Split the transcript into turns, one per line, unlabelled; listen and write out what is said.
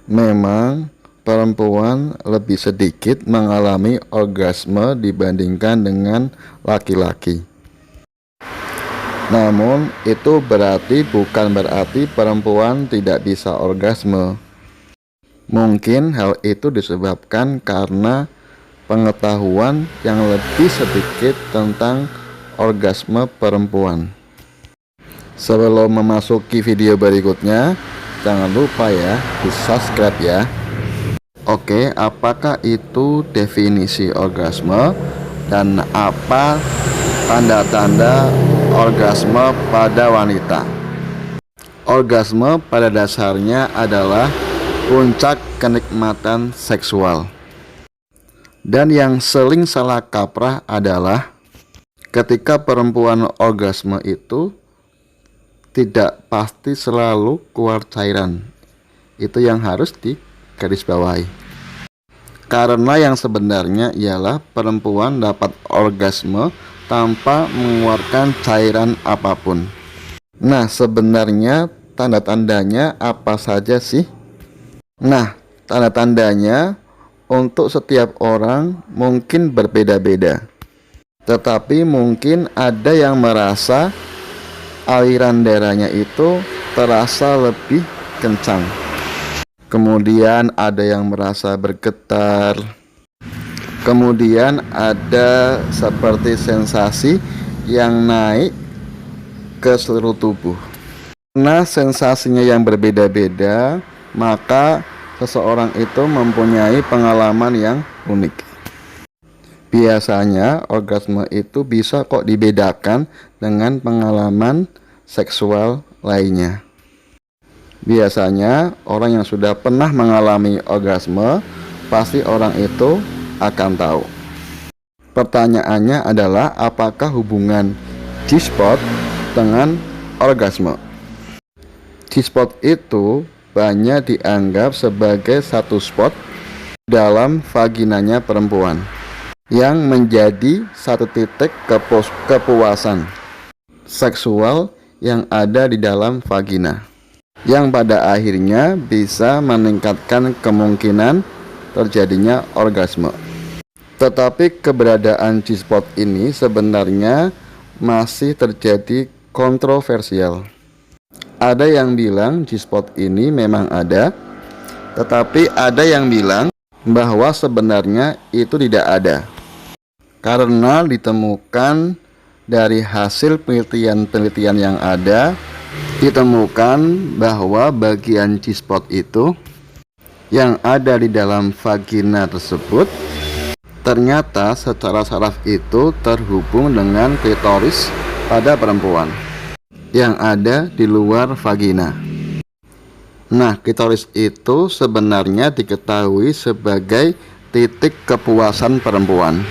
Memang perempuan lebih sedikit mengalami orgasme dibandingkan dengan laki-laki. Namun itu bukan berarti perempuan tidak bisa orgasme. Mungkin hal itu disebabkan karena pengetahuan yang lebih sedikit tentang orgasme perempuan. Sebelum memasuki video berikutnya, jangan lupa ya di subscribe ya. Oke, apakah itu definisi orgasme dan apa tanda-tanda orgasme pada wanita? Orgasme pada dasarnya adalah puncak kenikmatan seksual. Dan yang sering salah kaprah adalah ketika perempuan orgasme itu tidak pasti selalu keluar cairan. Itu yang harus digarisbawahi. Karena yang sebenarnya ialah perempuan dapat orgasme tanpa mengeluarkan cairan apapun. Nah, sebenarnya tanda-tandanya apa saja sih? Nah, tanda-tandanya untuk setiap orang mungkin berbeda-beda. Tetapi mungkin ada yang merasa aliran darahnya itu terasa lebih kencang. Kemudian ada yang merasa bergetar. Kemudian ada seperti sensasi yang naik ke seluruh tubuh. Nah, sensasinya yang berbeda-beda, maka seseorang itu mempunyai pengalaman yang unik. Biasanya orgasme itu bisa kok dibedakan dengan pengalaman seksual lainnya. Biasanya orang yang sudah pernah mengalami orgasme, pasti orang itu akan tahu. Pertanyaannya adalah apakah hubungan G-spot dengan orgasme? G-spot itu banyak dianggap sebagai satu spot dalam vaginanya perempuan yang menjadi satu titik kepuasan seksual yang ada di dalam vagina, yang pada akhirnya bisa meningkatkan kemungkinan terjadinya orgasme. Tetapi keberadaan G-spot ini sebenarnya masih terjadi kontroversial. Ada yang bilang G-spot ini memang ada, tetapi ada yang bilang bahwa sebenarnya itu tidak ada. Karena ditemukan dari hasil penelitian yang ada, ditemukan bahwa bagian G-spot itu yang ada di dalam vagina tersebut ternyata secara saraf itu terhubung dengan klitoris pada perempuan yang ada di luar vagina. Nah, klitoris itu sebenarnya diketahui sebagai titik kepuasan perempuan.